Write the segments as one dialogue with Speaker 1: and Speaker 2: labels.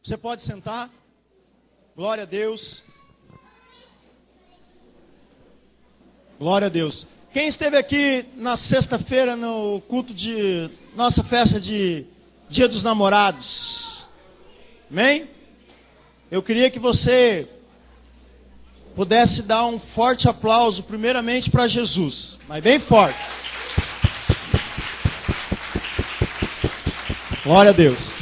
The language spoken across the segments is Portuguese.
Speaker 1: Você pode sentar. Glória a Deus. Glória a Deus. Quem esteve aqui na sexta-feira no culto de nossa festa de Dia dos Namorados? Amém? Eu queria que você pudesse dar um forte aplauso, primeiramente para Jesus, mas bem forte. Glória a Deus.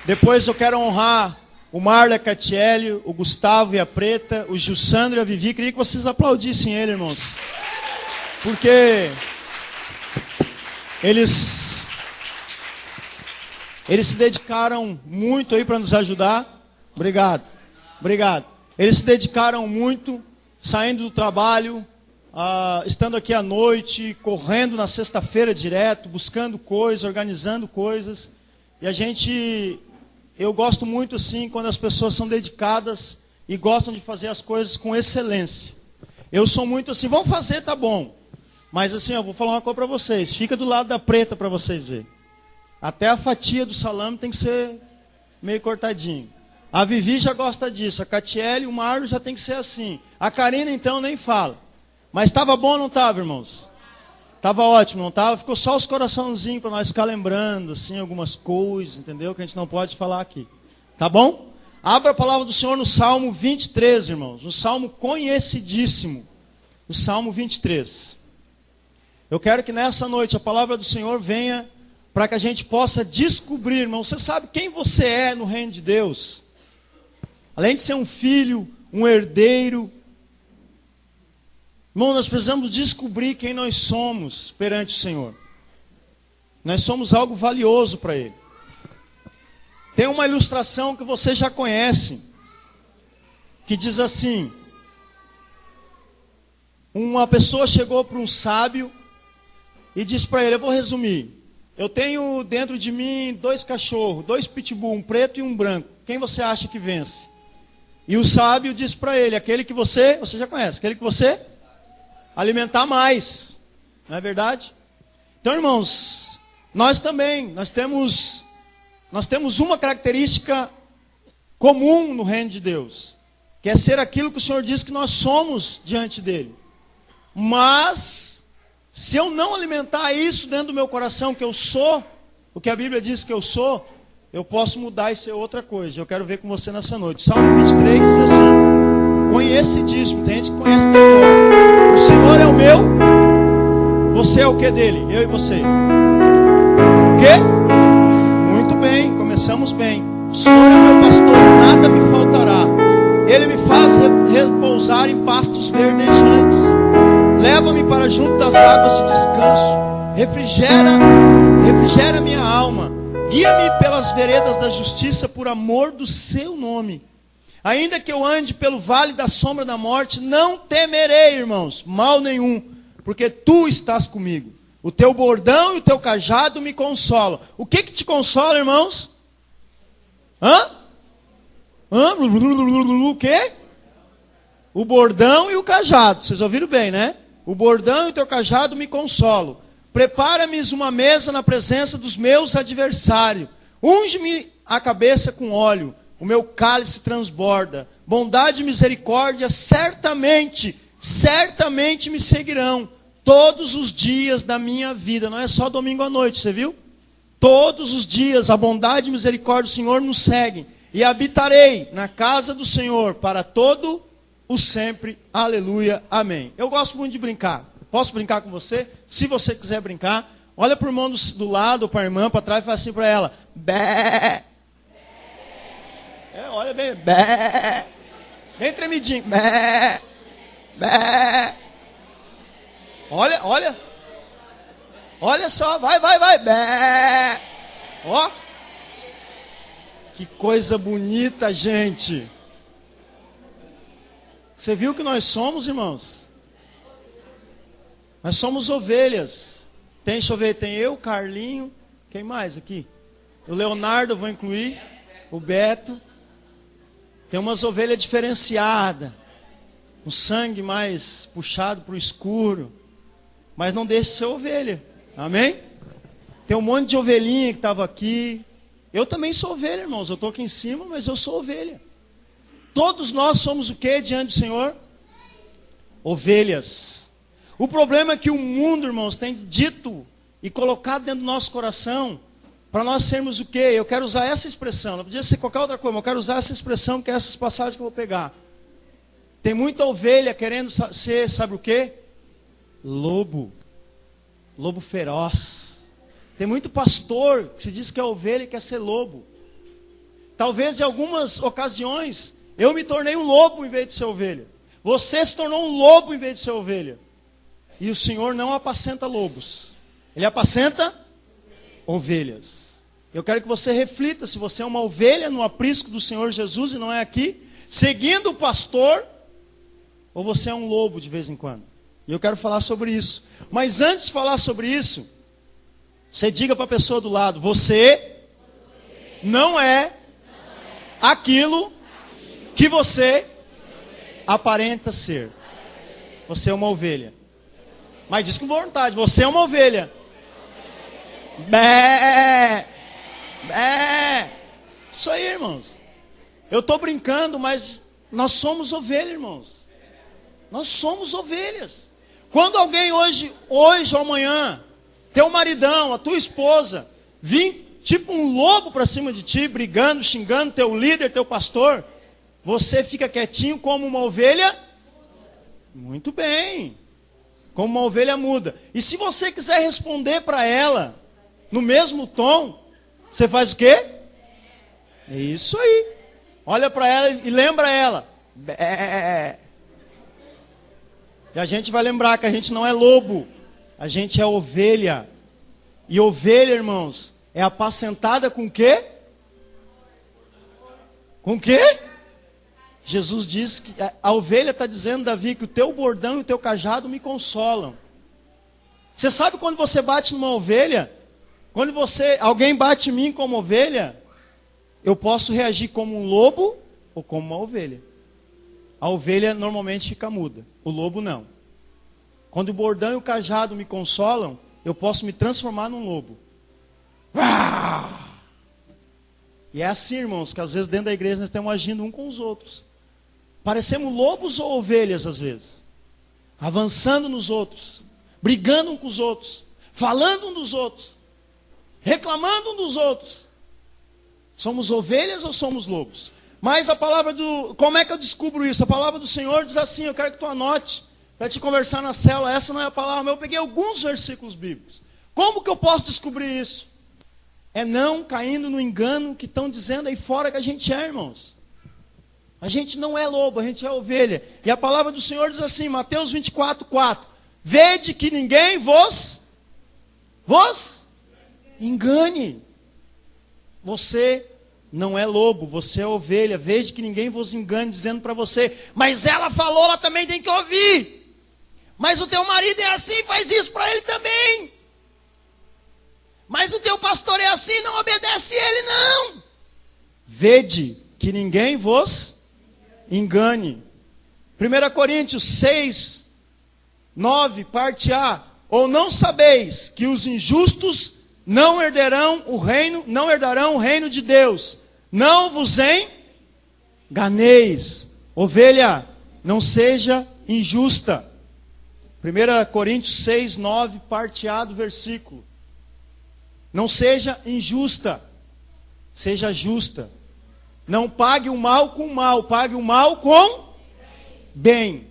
Speaker 1: Depois eu quero honrar o Marlon, a Catiele, o Gustavo e a Preta, o Gilsandro e a Vivi. Queria que vocês aplaudissem ele, irmãos. Porque eles se dedicaram muito aí para nos ajudar. Obrigado. Obrigado. Eles se dedicaram muito, saindo do trabalho, estando aqui à noite, correndo na sexta-feira direto, buscando coisas, organizando coisas. E eu gosto muito assim, quando as pessoas são dedicadas e gostam de fazer as coisas com excelência. Eu sou muito assim, vamos fazer, tá bom. Mas assim, eu vou falar uma coisa para vocês, fica do lado da Preta para vocês verem. Até a fatia do salame tem que ser meio cortadinho. A Vivi já gosta disso, a Catiele e o Marlon já tem que ser assim. A Karina então nem fala. Mas estava bom ou não estava, irmãos? Estava ótimo, não estava? Ficou só os coraçãozinhos para nós ficar lembrando, assim, algumas coisas, entendeu? Que a gente não pode falar aqui. Tá bom? Abra a palavra do Senhor no Salmo 23, irmãos. Um salmo conhecidíssimo. O Salmo 23. Eu quero que nessa noite a palavra do Senhor venha para que a gente possa descobrir, irmão. Você sabe quem você é no reino de Deus? Além de ser um filho, um herdeiro. Irmão, nós precisamos descobrir quem nós somos perante o Senhor. Nós somos algo valioso para Ele. Tem uma ilustração que você já conhece, que diz assim: uma pessoa chegou para um sábio e disse para ele, eu vou resumir, eu tenho dentro de mim 2 cachorros, 2 pitbull, um preto e um branco, quem você acha que vence? E o sábio disse para ele, aquele que você já conhece, aquele que você alimentar mais, não é verdade? Então, irmãos, nós também, nós temos uma característica comum no reino de Deus, que é ser aquilo que o Senhor diz que nós somos diante dele. Mas, se eu não alimentar isso dentro do meu coração, que eu sou, o que a Bíblia diz que eu sou, eu posso mudar e ser outra coisa. Eu quero ver com você nessa noite. Salmo 23 diz assim, conhecidíssimo, tem gente que conhece até agora. O Senhor é o meu, você é o que dele? Eu e você. O quê? Muito bem, começamos bem. O Senhor é meu pastor, nada me faltará. Ele me faz repousar em pastos verdejantes. Leva-me para junto das águas de descanso. Refrigera minha alma. Guia-me pelas veredas da justiça por amor do seu nome. Ainda que eu ande pelo vale da sombra da morte, não temerei, irmãos, mal nenhum, porque tu estás comigo. O teu bordão e o teu cajado me consolam. O que te consola, irmãos? O quê? O bordão e o cajado. Vocês ouviram bem, né? O bordão e o teu cajado me consolam. Prepara-me uma mesa na presença dos meus adversários. Unge-me a cabeça com óleo. O meu cálice transborda. Bondade e misericórdia certamente me seguirão todos os dias da minha vida. Não é só domingo à noite, você viu? Todos os dias a bondade e misericórdia do Senhor nos seguem. E habitarei na casa do Senhor para todo o sempre. Aleluia, amém. Eu gosto muito de brincar. Posso brincar com você? Se você quiser brincar, olha para o irmão do lado, ou para a irmã, para trás e fala assim para ela. Bé. Olha bem. Bé. Bem tremidinho. Bé. Bé. Olha. Olha só, vai. Bé. Ó. Que coisa bonita, gente. Você viu que nós somos, irmãos? Nós somos ovelhas. Deixa eu ver, tem eu, Carlinho, quem mais aqui? O Leonardo, eu vou incluir. O Beto. Tem umas ovelhas diferenciadas. Um sangue mais puxado para o escuro. Mas não deixe de ser ovelha. Amém? Tem um monte de ovelhinha que estava aqui. Eu também sou ovelha, irmãos. Eu estou aqui em cima, mas eu sou ovelha. Todos nós somos o que diante do Senhor? Ovelhas. O problema é que o mundo, irmãos, tem dito e colocado dentro do nosso coração para nós sermos o quê? Eu quero usar essa expressão. Não podia ser qualquer outra coisa, mas eu quero usar essa expressão, que é essas passagens que eu vou pegar. Tem muita ovelha querendo ser, sabe o quê? Lobo. Lobo feroz. Tem muito pastor que se diz que é ovelha e quer ser lobo. Talvez em algumas ocasiões eu me tornei um lobo em vez de ser ovelha. Você se tornou um lobo em vez de ser ovelha. E o Senhor não apacenta lobos. Ele apacenta ovelhas. Eu quero que você reflita se você é uma ovelha no aprisco do Senhor Jesus e não é aqui, seguindo o pastor, ou você é um lobo de vez em quando. E eu quero falar sobre isso. Mas antes de falar sobre isso, você diga para a pessoa do lado: você não é aquilo que você aparenta ser. Você é uma ovelha. Mas diz com vontade: você é uma ovelha. Bé, bé. Isso aí, irmãos. Eu estou brincando, mas nós somos ovelhas, irmãos. Nós somos ovelhas. Quando alguém hoje ou amanhã, teu maridão, a tua esposa, vir tipo um lobo para cima de ti, brigando, xingando teu líder, teu pastor, você fica quietinho como uma ovelha? Muito bem. Como uma ovelha muda. E se você quiser responder para ela no mesmo tom, você faz o quê? É isso aí. Olha para ela e lembra ela. Bé. E a gente vai lembrar que a gente não é lobo. A gente é ovelha. E ovelha, irmãos, é apacentada com o quê? Com o quê? Jesus diz que a ovelha está dizendo, Davi, que o teu bordão e o teu cajado me consolam. Você sabe quando você bate numa ovelha? Quando alguém bate em mim como ovelha, eu posso reagir como um lobo ou como uma ovelha. A ovelha normalmente fica muda, o lobo não. Quando o bordão e o cajado me consolam, eu posso me transformar num lobo. E é assim, irmãos, que às vezes dentro da igreja nós estamos agindo um com os outros. Parecemos lobos ou ovelhas às vezes. Avançando nos outros, brigando um com os outros, falando um dos outros, reclamando um dos outros. Somos ovelhas ou somos lobos? Mas a palavra como é que eu descubro isso? A palavra do Senhor diz assim, eu quero que tu anote, para te conversar na célula. Essa não é a palavra, mas eu peguei alguns versículos bíblicos. Como que eu posso descobrir isso? É não caindo no engano que estão dizendo aí fora que a gente é, irmãos. A gente não é lobo, a gente é ovelha. E a palavra do Senhor diz assim, Mateus 24:4. Vede que ninguém vos engane. Você não é lobo, você é ovelha. Veja que ninguém vos engane dizendo para você, mas ela falou, ela também tem que ouvir. Mas o teu marido é assim, faz isso para ele também. Mas o teu pastor é assim, não obedece ele, não. Vede que ninguém vos engane. 1 Coríntios 6:9, parte A. Ou não sabeis que os injustos não herdarão o reino de Deus. Não vos enganeis. Ovelha, não seja injusta. 1 Coríntios 6:9, parte A do versículo. Não seja injusta, seja justa. Não pague o mal com o mal, pague o mal com bem.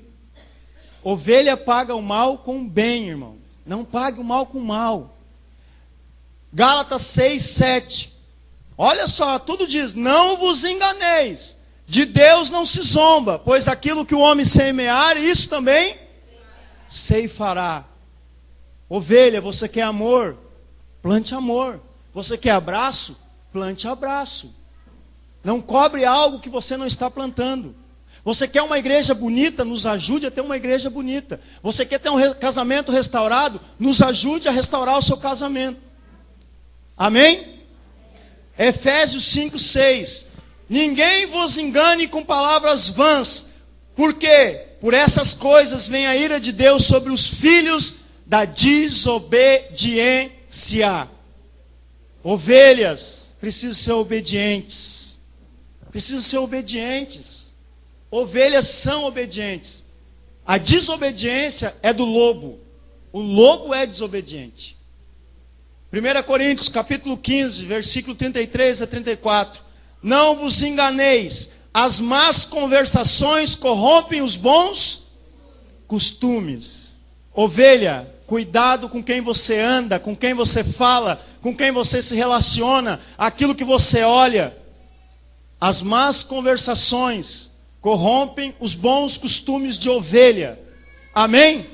Speaker 1: Ovelha paga o mal com bem, irmão. Não pague o mal com o mal. Gálatas 6:7. Olha só, tudo diz, não vos enganeis. De Deus não se zomba, pois aquilo que o homem semear, isso também ceifará. Ovelha, você quer amor? Plante amor. Você quer abraço? Plante abraço. Não cobre algo que você não está plantando. Você quer uma igreja bonita? Nos ajude a ter uma igreja bonita. Você quer ter um casamento restaurado? Nos ajude a restaurar o seu casamento. Amém? Efésios 5:6. Ninguém vos engane com palavras vãs, porque por essas coisas vem a ira de Deus sobre os filhos da desobediência. Ovelhas, precisam ser obedientes. Precisam ser obedientes. Ovelhas são obedientes. A desobediência é do lobo. O lobo é desobediente. 1 Coríntios capítulo 15, versículo 33 a 34. Não vos enganeis, as más conversações corrompem os bons costumes. Ovelha, cuidado com quem você anda, com quem você fala, com quem você se relaciona, aquilo que você olha. As más conversações corrompem os bons costumes de ovelha. Amém?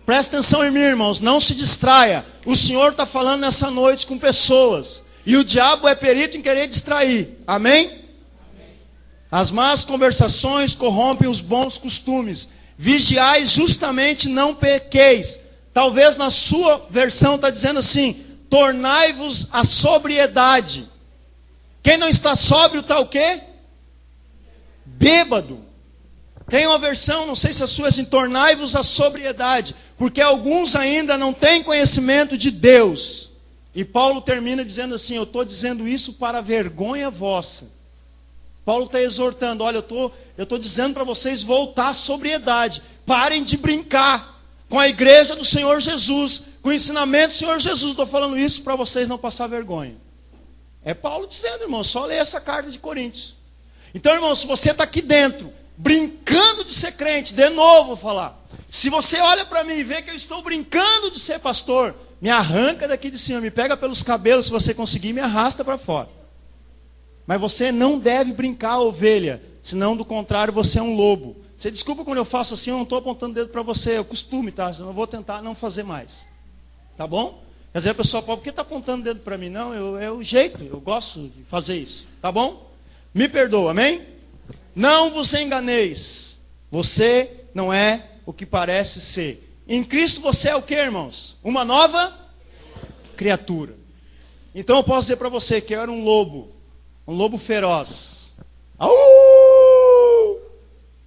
Speaker 1: Presta atenção em mim, irmãos, não se distraia. O Senhor está falando nessa noite com pessoas. E o diabo é perito em querer distrair. Amém? Amém. As más conversações corrompem os bons costumes. Vigiai justamente, não pequeis. Talvez na sua versão está dizendo assim: tornai-vos a sobriedade. Quem não está sóbrio está o quê? Bêbado. Tem uma versão, não sei se a sua é assim: tornai-vos a sobriedade. Porque alguns ainda não têm conhecimento de Deus. E Paulo termina dizendo assim: eu estou dizendo isso para vergonha vossa. Paulo está exortando: olha, eu estou dizendo para vocês voltar à sobriedade. Parem de brincar com a igreja do Senhor Jesus, com o ensinamento do Senhor Jesus. Estou falando isso para vocês não passar vergonha. É Paulo dizendo, irmão, só ler essa carta de Coríntios. Então, irmão, se você está aqui dentro, brincando de ser crente, de novo vou falar. Se você olha para mim e vê que eu estou brincando de ser pastor, me arranca daqui de cima, me pega pelos cabelos, se você conseguir, me arrasta para fora. Mas você não deve brincar, ovelha, senão do contrário você é um lobo. Você desculpa quando eu faço assim, eu não estou apontando o dedo para você, é o costume, tá? Eu não vou tentar não fazer mais. Tá bom? Quer dizer, a pessoa pode, por que está apontando o dedo para mim? Não, é o jeito, eu gosto de fazer isso. Tá bom? Me perdoa, amém? Não vos enganeis. Você não é o que parece ser. Em Cristo você é o que, irmãos? Uma nova criatura. Então eu posso dizer para você que eu era um lobo feroz. Au!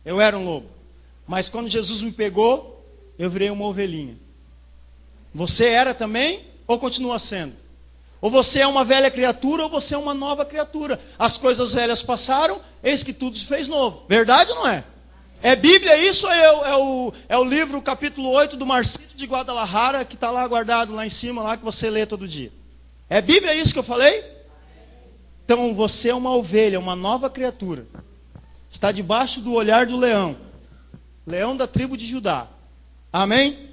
Speaker 1: Eu era um lobo. Mas quando Jesus me pegou, eu virei uma ovelhinha. Você era também ou continua sendo? Ou você é uma velha criatura ou você é uma nova criatura. As coisas velhas passaram, eis que tudo se fez novo. Verdade ou não é? É Bíblia isso ou é o livro capítulo 8 do Marcito de Guadalajara, que está lá guardado lá em cima, lá que você lê todo dia? É Bíblia isso que eu falei? Então você é uma ovelha, uma nova criatura. Está debaixo do olhar do leão. Leão da tribo de Judá. Amém?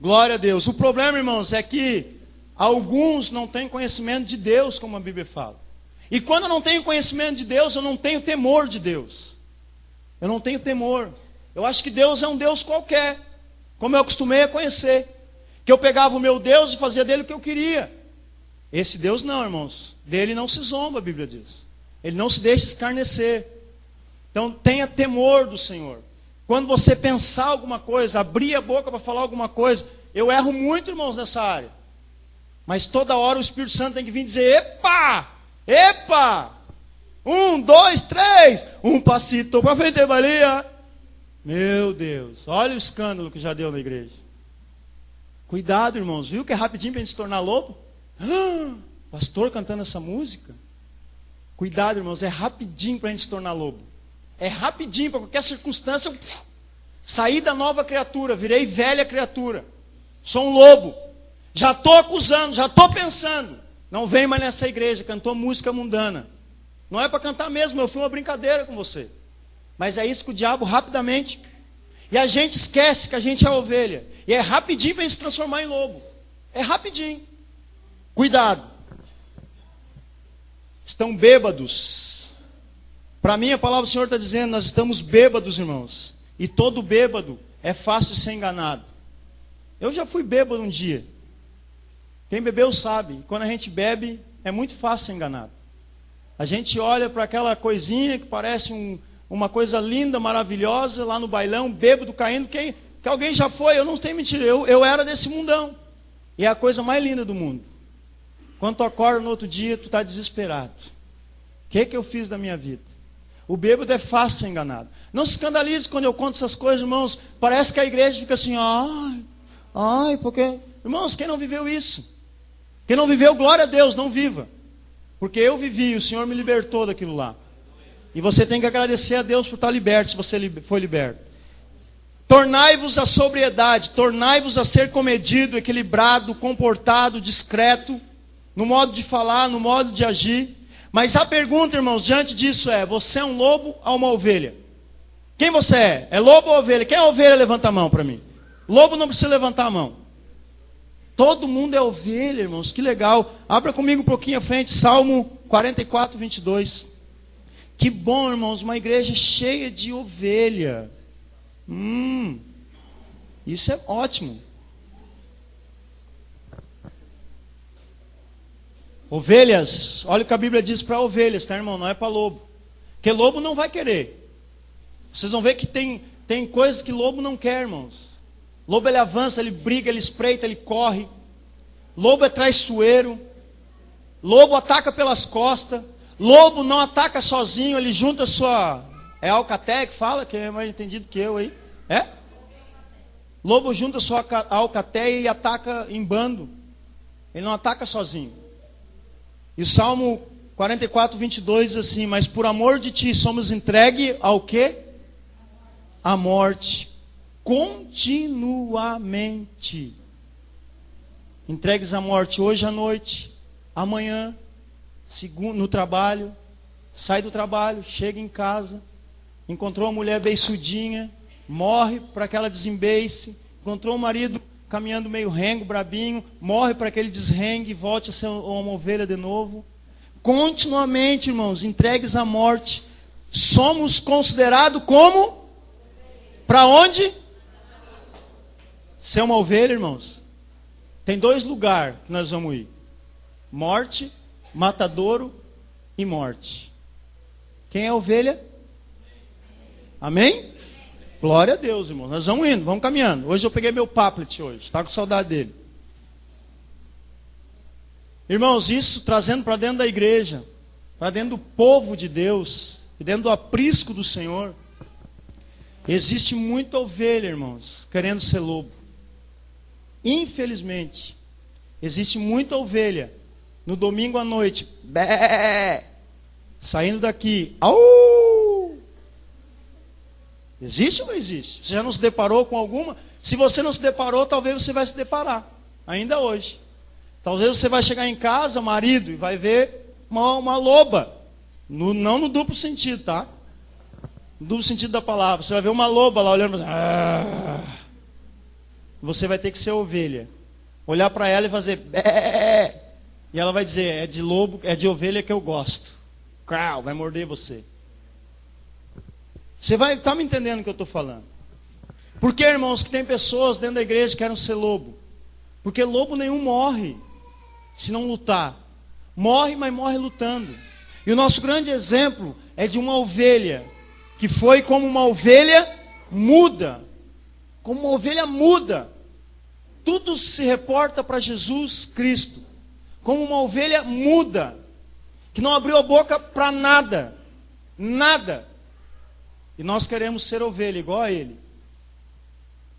Speaker 1: Glória a Deus. O problema, irmãos, é que alguns não têm conhecimento de Deus, como a Bíblia fala. E quando eu não tenho conhecimento de Deus, eu não tenho temor de Deus. Eu não tenho temor. Eu acho que Deus é um Deus qualquer, como eu acostumei a conhecer. Que eu pegava o meu Deus e fazia dele o que eu queria. Esse Deus não, irmãos. Dele não se zomba, a Bíblia diz. Ele não se deixa escarnecer. Então tenha temor do Senhor. Quando você pensar alguma coisa, abrir a boca para falar alguma coisa, eu erro muito, irmãos, nessa área. Mas toda hora o Espírito Santo tem que vir dizer: epa! Epa! 1, 2, 3, um passito para frente, Maria. Meu Deus, olha o escândalo que já deu na igreja. Cuidado, irmãos, viu que é rapidinho para a gente se tornar lobo? Pastor cantando essa música. Cuidado, irmãos, é rapidinho para a gente se tornar lobo. É rapidinho, para qualquer circunstância. Saí da nova criatura, virei velha criatura. Sou um lobo. Já estou acusando, já estou pensando. Não vem mais nessa igreja, cantou música mundana. Não é para cantar mesmo, eu fui uma brincadeira com você. Mas é isso que o diabo rapidamente. E a gente esquece que a gente é ovelha. E é rapidinho para a gente se transformar em lobo. É rapidinho. Cuidado. Estão bêbados. Para mim a palavra do Senhor está dizendo, nós estamos bêbados, irmãos. E todo bêbado é fácil de ser enganado. Eu já fui bêbado um dia. Quem bebeu sabe. Quando a gente bebe, é muito fácil ser enganado. A gente olha para aquela coisinha que parece uma coisa linda, maravilhosa, lá no bailão, bêbado, caindo. Que alguém já foi, eu não tenho mentira. Eu era desse mundão. E é a coisa mais linda do mundo. Quando tu acorda no outro dia, tu está desesperado. O que eu fiz da minha vida? O bêbado é fácil ser enganado. Não se escandalize quando eu conto essas coisas, irmãos. Parece que a igreja fica assim, porque... Irmãos, quem não viveu isso? Quem não viveu, glória a Deus, não viva. Porque eu vivi, o Senhor me libertou daquilo lá. E você tem que agradecer a Deus por estar liberto, se você foi liberto. Tornai-vos a sobriedade, tornai-vos a ser comedido, equilibrado, comportado, discreto, no modo de falar, no modo de agir. Mas a pergunta, irmãos, diante disso é: você é um lobo ou uma ovelha? Quem você é? É lobo ou ovelha? Quem é ovelha? Levanta a mão para mim. Lobo não precisa levantar a mão. Todo mundo é ovelha, irmãos, que legal. Abra comigo um pouquinho à frente, Salmo 44, 22. Que bom, irmãos, uma igreja cheia de ovelha. Isso é ótimo. Ovelhas, olha o que a Bíblia diz para ovelhas, tá, irmão? Não é para lobo. Porque lobo não vai querer. Vocês vão ver que tem coisas que lobo não quer, irmãos. Lobo ele avança, ele briga, ele espreita, ele corre. Lobo é traiçoeiro. Lobo ataca pelas costas. Lobo não ataca sozinho, ele junta sua... É alcateia que fala, que é mais entendido que eu aí. É? Lobo junta sua alcateia e ataca em bando. Ele não ataca sozinho. E o Salmo 44, 22 diz assim: mas por amor de ti somos entregue ao quê? À morte. Continuamente. Entregues à morte hoje à noite, amanhã, no trabalho. Sai do trabalho, chega em casa, encontrou uma mulher beiçudinha, morre para que ela desembeice. Encontrou um marido caminhando meio rengo, brabinho, morre para que ele desrengue e volte a ser uma ovelha de novo. Continuamente, irmãos, entregues à morte. Somos considerados como? Para onde? Ser uma ovelha, irmãos. Tem 2 lugares que nós vamos ir: morte, matadouro e morte. Quem é ovelha? Amém? Glória a Deus, irmão. Nós vamos indo, vamos caminhando. Hoje eu peguei meu paplet hoje. Está com saudade dele. Irmãos, isso trazendo para dentro da igreja, para dentro do povo de Deus, e dentro do aprisco do Senhor. Existe muita ovelha, irmãos, querendo ser lobo. Infelizmente, existe muita ovelha no domingo à noite, saindo daqui, au! Existe ou não existe? Você já não se deparou com alguma? Se você não se deparou, talvez você vai se deparar, ainda hoje. Talvez você vai chegar em casa, marido, e vai ver uma loba. Não no duplo sentido, tá? No duplo sentido da palavra. Você vai ver uma loba lá olhando assim. Você vai ter que ser ovelha. Olhar para ela e fazer bé. E ela vai dizer: é de lobo, é de ovelha que eu gosto. Vai morder você. Você vai estar me entendendo o que eu estou falando? Por que, irmãos, que tem pessoas dentro da igreja que querem ser lobo? Porque lobo nenhum morre se não lutar. Morre, mas morre lutando. E o nosso grande exemplo é de uma ovelha, que foi como uma ovelha muda. Como uma ovelha muda. Tudo se reporta para Jesus Cristo. Como uma ovelha muda, que não abriu a boca para nada. Nada. E nós queremos ser ovelha igual a ele.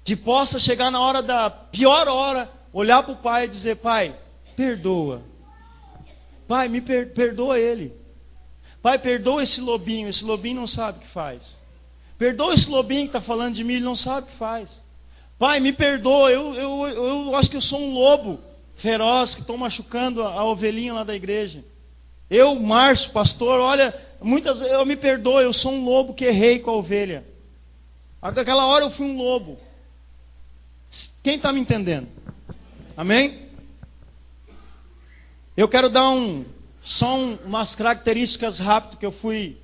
Speaker 1: Que possa chegar na hora da pior hora, olhar para o pai e dizer: pai, perdoa. Pai, perdoa ele. Pai, perdoa esse lobinho não sabe o que faz. Perdoa esse lobinho que está falando de mim, ele não sabe o que faz. Pai, me perdoa, eu acho que eu sou um lobo feroz que estou machucando a ovelhinha lá da igreja. Eu, Márcio, pastor, olha, eu me perdoo, eu sou um lobo que errei com a ovelha. Aquela hora eu fui um lobo. Quem está me entendendo? Amém? Eu quero dar umas características rápidas que eu fui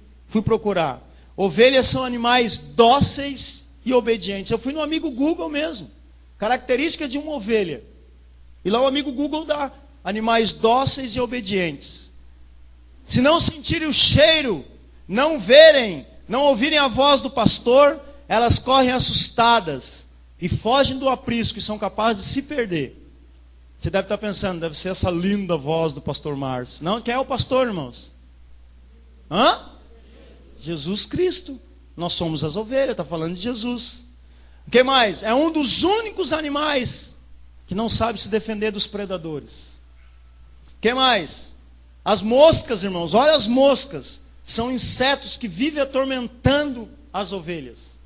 Speaker 1: procurar. Ovelhas são animais dóceis e obedientes. Eu fui no amigo Google mesmo. Característica de uma ovelha. E lá o amigo Google dá: animais dóceis e obedientes. Se não sentirem o cheiro, não verem, não ouvirem a voz do pastor, elas correm assustadas e fogem do aprisco e são capazes de se perder. Você deve estar pensando: deve ser essa linda voz do pastor Márcio. Não, quem é o pastor, irmãos? Jesus Cristo. Nós somos as ovelhas, está falando de Jesus. O que mais? É um dos únicos animais que não sabe se defender dos predadores. O que mais? As moscas, irmãos, olha as moscas. São insetos que vivem atormentando as ovelhas.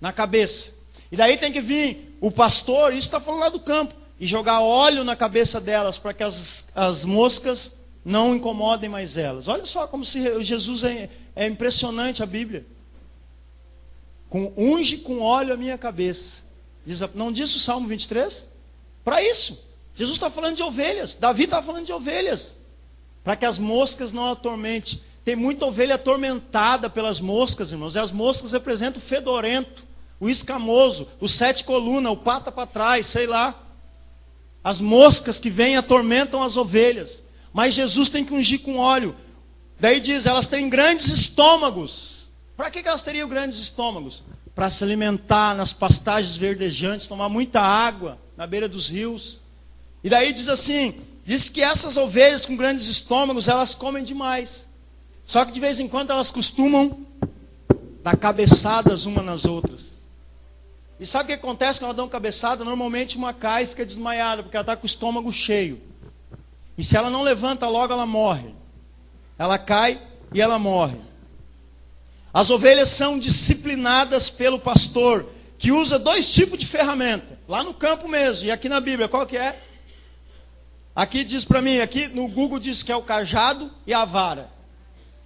Speaker 1: Na cabeça. E daí tem que vir o pastor, isso está falando lá do campo, e jogar óleo na cabeça delas, para que as moscas não incomodem mais elas. Olha só como se Jesus é impressionante a Bíblia. Unge com óleo a minha cabeça. Não diz o Salmo 23? Para isso. Jesus está falando de ovelhas. Davi está falando de ovelhas. Para que as moscas não atormentem. Tem muita ovelha atormentada pelas moscas, irmãos. E as moscas representam o fedorento, o escamoso, o sete colunas, o pata para trás, sei lá. As moscas que vêm atormentam as ovelhas. Mas Jesus tem que ungir com óleo. Daí diz, elas têm grandes estômagos. Para que elas teriam grandes estômagos? Para se alimentar nas pastagens verdejantes, tomar muita água na beira dos rios. E daí diz assim, diz que essas ovelhas com grandes estômagos, elas comem demais. Só que de vez em quando elas costumam dar cabeçadas umas nas outras. E sabe o que acontece quando elas dão cabeçada? Normalmente uma cai e fica desmaiada, porque ela está com o estômago cheio. E se ela não levanta logo, ela morre. Ela cai e ela morre. As ovelhas são disciplinadas pelo pastor, que usa 2 tipos de ferramenta. Lá no campo mesmo, e aqui na Bíblia, qual que é? Aqui diz para mim, aqui no Google diz que é o cajado e a vara.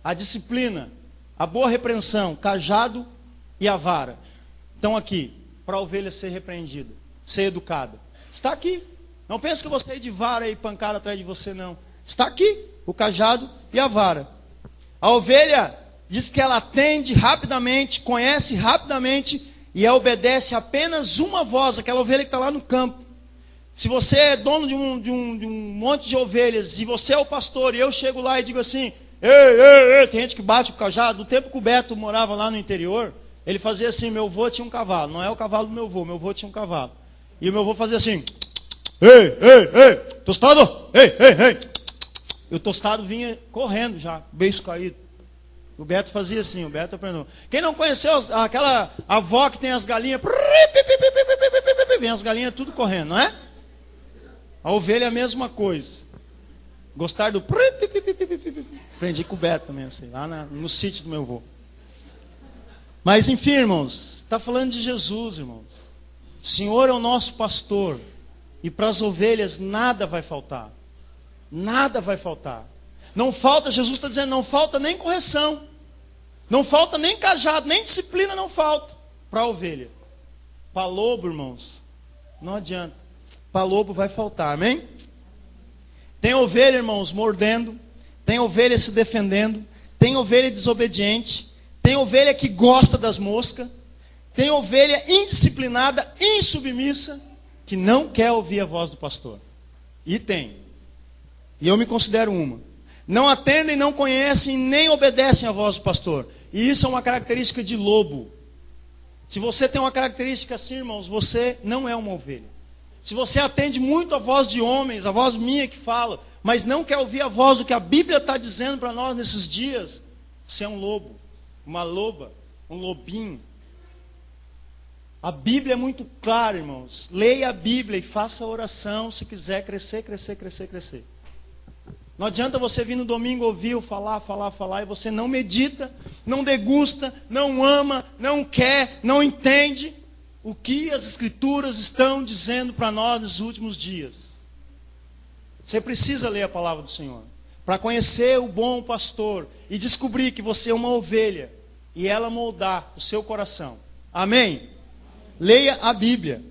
Speaker 1: A disciplina, a boa repreensão, cajado e a vara. Estão aqui, para a ovelha ser repreendida, ser educada. Está aqui. Não pense que você é de vara e pancada atrás de você, não. Está aqui, o cajado e a vara. A ovelha diz que ela atende rapidamente, conhece rapidamente e ela obedece apenas uma voz, aquela ovelha que está lá no campo. Se você é dono de um monte de ovelhas e você é o pastor e eu chego lá e digo assim, ei, tem gente que bate o cajado. No tempo que o Beto morava lá no interior, ele fazia assim, meu avô tinha um cavalo, não é o cavalo do meu avô tinha um cavalo. E o meu avô fazia assim, ei, tostado, ei. E o tostado vinha correndo já, beiço caído. O Beto fazia assim, o Beto aprendeu. Quem não conheceu aquela avó que tem as galinhas, vem as galinhas tudo correndo, não é? A ovelha é a mesma coisa. Gostar do... Aprendi com o Beto também, assim, lá no sítio do meu avô. Mas enfim, irmãos, está falando de Jesus, irmãos. O Senhor é o nosso pastor. E para as ovelhas nada vai faltar. Nada vai faltar. Não falta, Jesus está dizendo, não falta nem correção. Não falta nem cajado, nem disciplina não falta para a ovelha. Para lobo, irmãos, não adianta. Para lobo vai faltar, amém? Tem ovelha, irmãos, mordendo. Tem ovelha se defendendo. Tem ovelha desobediente. Tem ovelha que gosta das moscas. Tem ovelha indisciplinada, insubmissa, que não quer ouvir a voz do pastor. E tem. E eu me considero uma. Não atendem, não conhecem, nem obedecem à voz do pastor. E isso é uma característica de lobo. Se você tem uma característica assim, irmãos, você não é uma ovelha. Se você atende muito a voz de homens, a voz minha que fala, mas não quer ouvir a voz do que a Bíblia está dizendo para nós nesses dias, você é um lobo, uma loba, um lobinho. A Bíblia é muito clara, irmãos. Leia a Bíblia e faça a oração se quiser crescer. Não adianta você vir no domingo ouvir eu falar, e você não medita, não degusta, não ama, não quer, não entende o que as Escrituras estão dizendo para nós nos últimos dias. Você precisa ler a palavra do Senhor para conhecer o bom pastor e descobrir que você é uma ovelha e ela moldar o seu coração. Amém? Leia a Bíblia.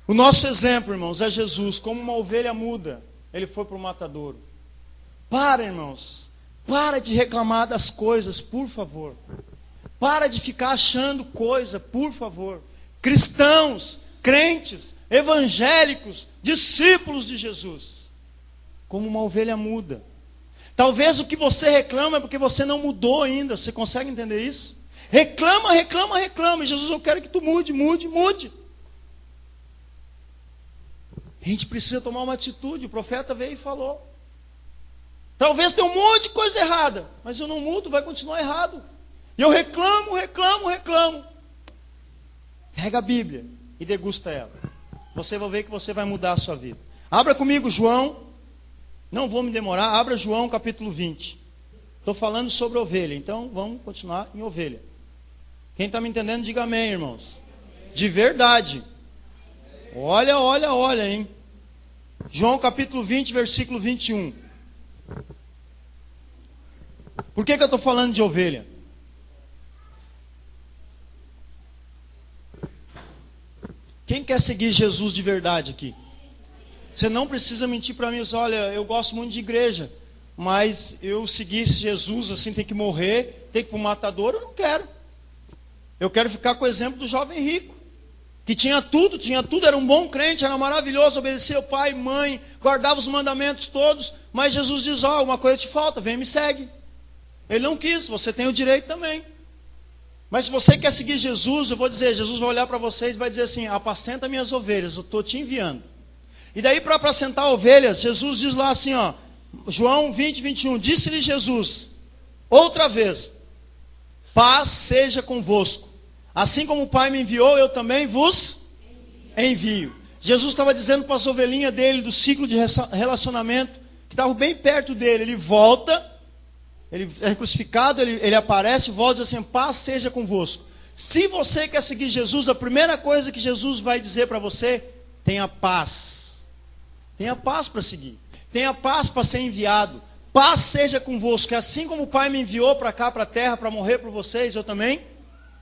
Speaker 1: O nosso exemplo, irmãos, é Jesus, como uma ovelha muda. Ele foi para o matadouro. Para, irmãos. Para de reclamar das coisas, por favor. Para de ficar achando coisa, por favor. Cristãos, crentes, evangélicos, discípulos de Jesus. Como uma ovelha muda. Talvez o que você reclama é porque você não mudou ainda. Você consegue entender isso? Reclama. E Jesus, eu quero que tu mude. A gente precisa tomar uma atitude. O profeta veio e falou. Talvez tenha um monte de coisa errada, mas eu não mudo, vai continuar errado. E eu reclamo. Pega a Bíblia e degusta ela. Você vai ver que você vai mudar a sua vida. Abra comigo João, Não vou me demorar, abra João capítulo 20. Estou falando sobre ovelha, então vamos continuar em ovelha. Quem está me entendendo, diga amém, irmãos. De verdade. Olha, olha, olha, hein. João capítulo 20, versículo 21. Por que eu estou falando de ovelha? Quem quer seguir Jesus de verdade aqui? Você não precisa mentir para mim, olha, eu gosto muito de igreja, mas eu seguir Jesus assim, tem que morrer, tem que ir para o matador, eu não quero. Eu quero ficar com o exemplo do jovem rico, que tinha tudo, era um bom crente, era maravilhoso, obedecia o pai e mãe, guardava os mandamentos todos, mas Jesus diz, uma coisa te falta, vem e me segue. Ele não quis, você tem o direito também. Mas se você quer seguir Jesus, eu vou dizer, Jesus vai olhar para vocês e vai dizer assim, apacenta minhas ovelhas, eu estou te enviando. E daí para apacentar ovelhas, Jesus diz lá assim, João 20, 21, disse-lhe Jesus, outra vez, paz seja convosco. Assim como o Pai me enviou, eu também vos envio. Jesus estava dizendo para as ovelhinhas dele, do ciclo de relacionamento, que estavam bem perto dele. Ele volta, ele é crucificado, ele aparece, volta e diz assim, paz seja convosco. Se você quer seguir Jesus, a primeira coisa que Jesus vai dizer para você, tenha paz. Tenha paz para seguir. Tenha paz para ser enviado. Paz seja convosco, que assim como o Pai me enviou para cá, para a terra, para morrer por vocês, eu também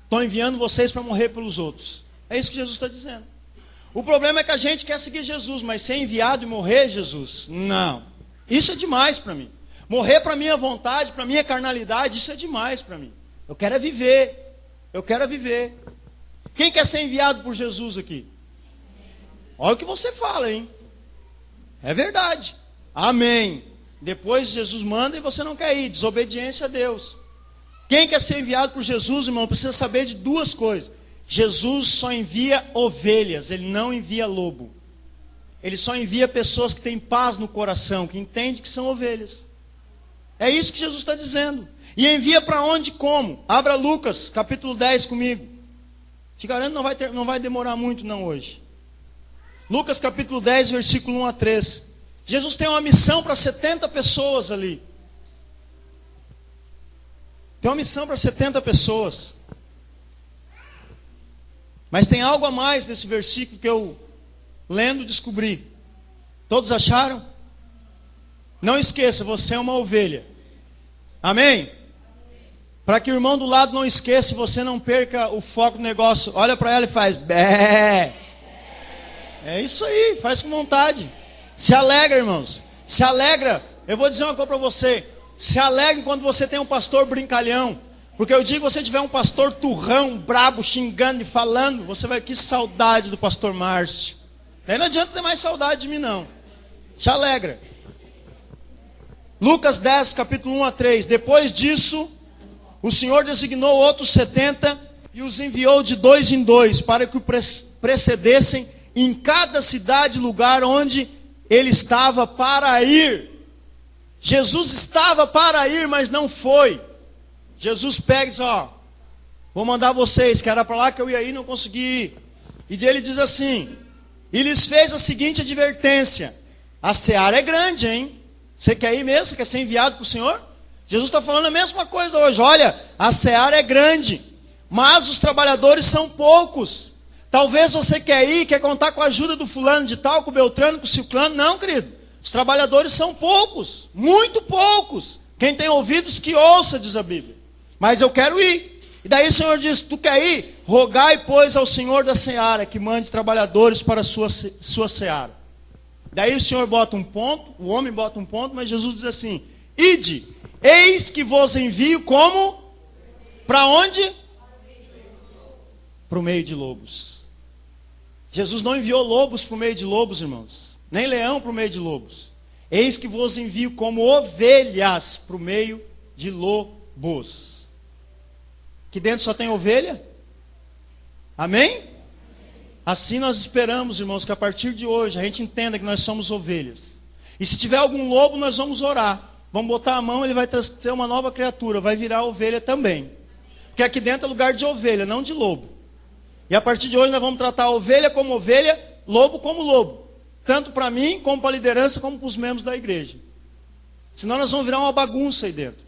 Speaker 1: estou enviando vocês para morrer pelos outros. É isso que Jesus está dizendo. O problema é que a gente quer seguir Jesus, mas ser enviado e morrer Jesus, não. Isso é demais para mim. Morrer para a minha vontade, para a minha carnalidade, isso é demais para mim. Eu quero é viver. Eu quero é viver. Quem quer ser enviado por Jesus aqui? Olha o que você fala, hein? É verdade. Amém. Depois Jesus manda e você não quer ir. Desobediência a Deus. Quem quer ser enviado por Jesus, irmão, precisa saber de duas coisas. Jesus só envia ovelhas, ele não envia lobo. Ele só envia pessoas que têm paz no coração, que entendem que são ovelhas. É isso que Jesus está dizendo. E envia para onde e como? Abra Lucas, capítulo 10 comigo. Te garanto, não vai demorar muito não hoje. Lucas capítulo 10, versículo 1 a 3. Jesus tem uma missão para 70 pessoas ali. Tem uma missão para 70 pessoas. Mas tem algo a mais nesse versículo que eu, lendo, descobri. Todos acharam? Não esqueça, você é uma ovelha. Amém? Para que o irmão do lado não esqueça e você não perca o foco do negócio. Olha para ela e faz bé. É isso aí, faz com vontade. Se alegra, irmãos. Se alegra. Eu vou dizer uma coisa para você. Se alegre quando você tem um pastor brincalhão. Porque eu digo, se você tiver um pastor turrão, brabo, xingando e falando, você vai, que saudade do pastor Márcio. Aí não adianta ter mais saudade de mim não. Se alegra. Lucas 10, capítulo 1 a 3. Depois disso, o Senhor designou outros 70 e os enviou de 2 em 2, para que o precedessem em cada cidade e lugar onde ele estava para ir. Jesus estava para ir, mas não foi. Jesus pega e diz, vou mandar vocês, que era para lá que eu ia ir, não consegui ir. E ele diz assim, e lhes fez a seguinte advertência, a seara é grande, hein? Você quer ir mesmo? Você quer ser enviado para o Senhor? Jesus está falando a mesma coisa hoje, olha, a seara é grande, mas os trabalhadores são poucos. Talvez você quer ir, quer contar com a ajuda do fulano de tal, com o Beltrano, com o Ciclano, não, querido. Os trabalhadores são poucos, muito poucos. Quem tem ouvidos que ouça, diz a Bíblia. Mas eu quero ir. E daí o Senhor diz, tu quer ir? Rogai, pois, ao Senhor da seara, que mande trabalhadores para a sua seara. Daí o Senhor bota um ponto, o homem bota um ponto, mas Jesus diz assim, ide, eis que vos envio como? Para onde? Para o meio de lobos. Jesus não enviou lobos para o meio de lobos, irmãos. Nem leão para o meio de lobos. Eis que vos envio como ovelhas para o meio de lobos. Que dentro só tem ovelha? Amém? Assim nós esperamos, irmãos, que a partir de hoje a gente entenda que nós somos ovelhas. E se tiver algum lobo, nós vamos orar. Vamos botar a mão, ele vai ter uma nova criatura, vai virar ovelha também. Porque aqui dentro é lugar de ovelha, não de lobo. E a partir de hoje nós vamos tratar a ovelha como ovelha, lobo como lobo. Tanto para mim, como para a liderança, como para os membros da igreja. Senão nós vamos virar uma bagunça aí dentro.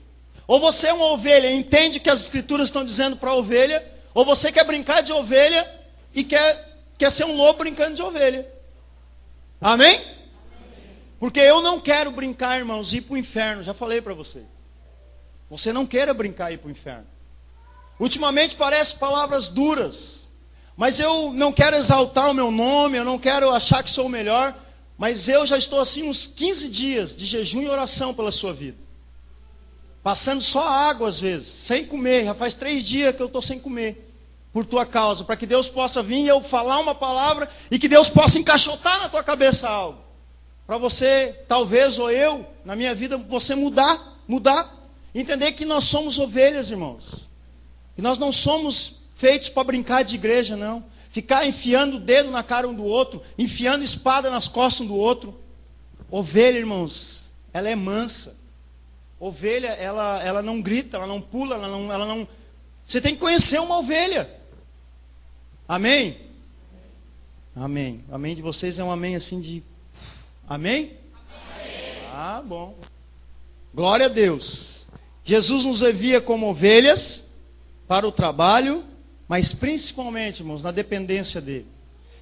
Speaker 1: Ou você é uma ovelha e entende o que as escrituras estão dizendo para a ovelha, ou você quer brincar de ovelha e quer ser um lobo brincando de ovelha. Amém? Porque eu não quero brincar, irmãos, ir para o inferno. Já falei para vocês. Você não queira brincar e ir para o inferno. Ultimamente parecem palavras duras. Mas eu não quero exaltar o meu nome, eu não quero achar que sou o melhor. Mas eu já estou assim uns 15 dias de jejum e oração pela sua vida. Passando só água às vezes, sem comer. Já faz 3 dias que eu estou sem comer. Por tua causa. Para que Deus possa vir e eu falar uma palavra e que Deus possa encaixotar na tua cabeça algo. Para você, talvez, ou eu, na minha vida, você mudar. Entender que nós somos ovelhas, irmãos. Que nós não somos feitos para brincar de igreja, não. Ficar enfiando o dedo na cara um do outro, enfiando espada nas costas um do outro. Ovelha, irmãos, ela é mansa. Ovelha, ela não grita, ela não pula, ela não... Você tem que conhecer uma ovelha. Amém? Amém. Amém de vocês é um amém assim de... Amém? Amém. Ah, bom. Glória a Deus. Jesus nos envia como ovelhas para o trabalho, mas principalmente, irmãos, na dependência dele.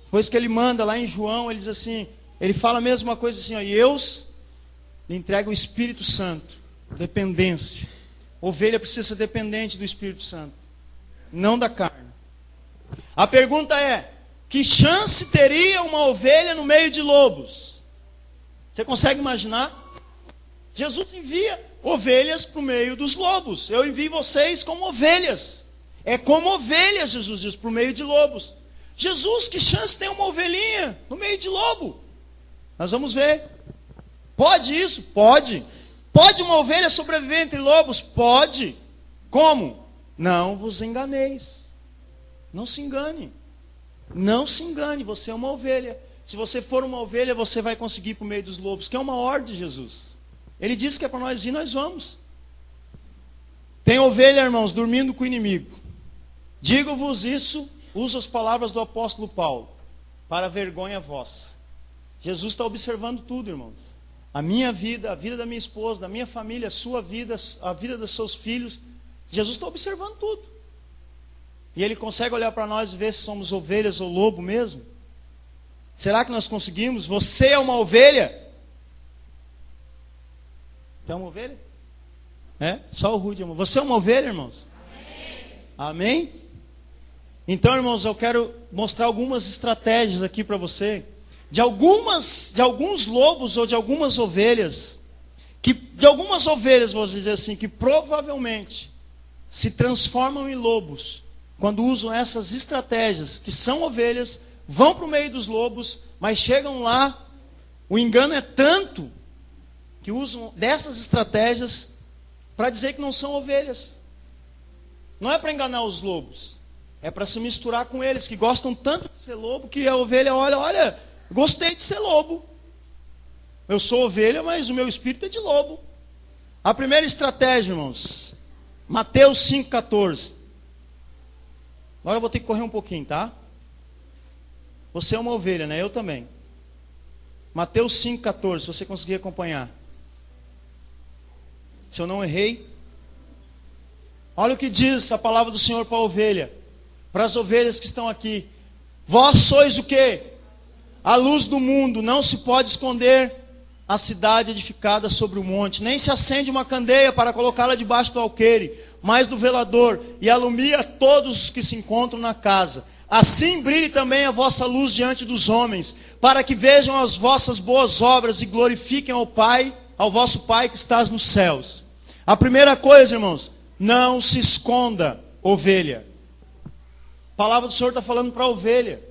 Speaker 1: Depois que ele manda lá em João, ele diz assim, ele fala a mesma coisa assim, ó, e eu lhe entrego o Espírito Santo. Dependência. Ovelha precisa ser dependente do Espírito Santo, não da carne. A pergunta é, que chance teria uma ovelha no meio de lobos? Você consegue imaginar? Jesus envia ovelhas para o meio dos lobos. Eu envio vocês como ovelhas. É como ovelhas, Jesus diz, para o meio de lobos. Jesus, que chance tem uma ovelhinha no meio de lobo? Nós vamos ver. Pode isso? Pode. Pode uma ovelha sobreviver entre lobos? Pode. Como? Não vos enganeis. Não se engane. Não se engane, você é uma ovelha. Se você for uma ovelha, você vai conseguir ir para o meio dos lobos, que é uma ordem de Jesus. Ele disse que é para nós ir, nós vamos. Tem ovelha, irmãos, dormindo com o inimigo. Digo-vos isso, uso as palavras do apóstolo Paulo, para vergonha vossa. Jesus está observando tudo, irmãos. A minha vida, a vida da minha esposa, da minha família, a sua vida, a vida dos seus filhos. Jesus está observando tudo. E ele consegue olhar para nós e ver se somos ovelhas ou lobo mesmo? Será que nós conseguimos? Você é uma ovelha? Você é uma ovelha? É? Só o Rude, irmão. Você é uma ovelha, irmãos? Amém? Amém? Então, irmãos, eu quero mostrar algumas estratégias aqui para você. De alguns lobos ou de algumas ovelhas. De algumas ovelhas, vou dizer assim, que provavelmente se transformam em lobos. Quando usam essas estratégias, que são ovelhas, vão para o meio dos lobos, mas chegam lá, o engano é tanto, que usam dessas estratégias para dizer que não são ovelhas. Não é para enganar os lobos, é para se misturar com eles, que gostam tanto de ser lobo, que a ovelha olha, gostei de ser lobo. Eu sou ovelha, mas o meu espírito é de lobo. A primeira estratégia, irmãos, Mateus 5,14. Agora eu vou ter que correr um pouquinho, tá? Você é uma ovelha, né? Eu também. Mateus 5,14, se você conseguir acompanhar. Se eu não errei. Olha o que diz a palavra do Senhor para a ovelha. Para as ovelhas que estão aqui. Vós sois o quê? A luz do mundo. Não se pode esconder a cidade edificada sobre o monte. Nem se acende uma candeia para colocá-la debaixo do alqueire, mas do velador, e alumia todos os que se encontram na casa. Assim brilhe também a vossa luz diante dos homens, para que vejam as vossas boas obras e glorifiquem ao Pai, ao vosso Pai que estás nos céus. A primeira coisa, irmãos, não se esconda, ovelha. A palavra do Senhor está falando para a ovelha.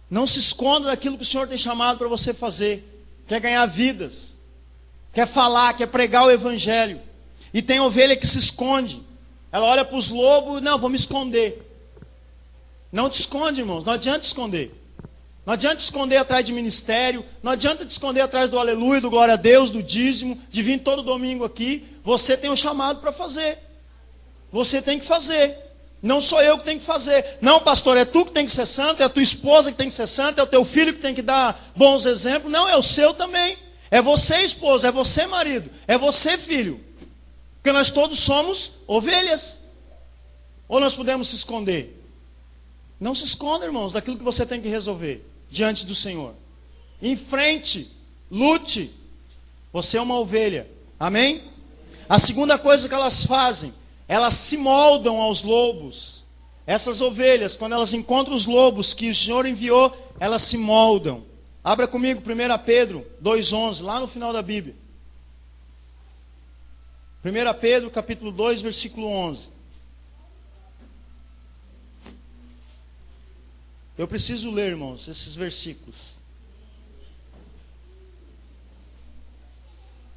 Speaker 1: Não se esconda daquilo que o Senhor tem chamado para você fazer. Quer ganhar vidas, quer falar, quer pregar o Evangelho. E tem ovelha que se esconde. Ela olha para os lobos, não, vou me esconder. Não te esconde, irmãos, não adianta esconder. Não adianta esconder atrás de ministério, não adianta te esconder atrás do aleluia, do glória a Deus, do dízimo, de vir todo domingo aqui. Você tem um chamado para fazer. Você tem que fazer. Não sou eu que tenho que fazer. Não, pastor, é tu que tem que ser santo, é a tua esposa que tem que ser santa, é o teu filho que tem que dar bons exemplos. Não, é o seu também. É você, esposa, é você, marido, é você, filho. Porque nós todos somos ovelhas. Ou nós podemos se esconder? Não se esconda, irmãos, daquilo que você tem que resolver diante do Senhor. Enfrente, lute. Você é uma ovelha. Amém? A segunda coisa que elas fazem, elas se moldam aos lobos. Essas ovelhas, quando elas encontram os lobos que o Senhor enviou, elas se moldam. Abra comigo 1 Pedro 2,11, lá no final da Bíblia. 1 Pedro capítulo 2, versículo 11. Eu preciso ler, irmãos, esses versículos.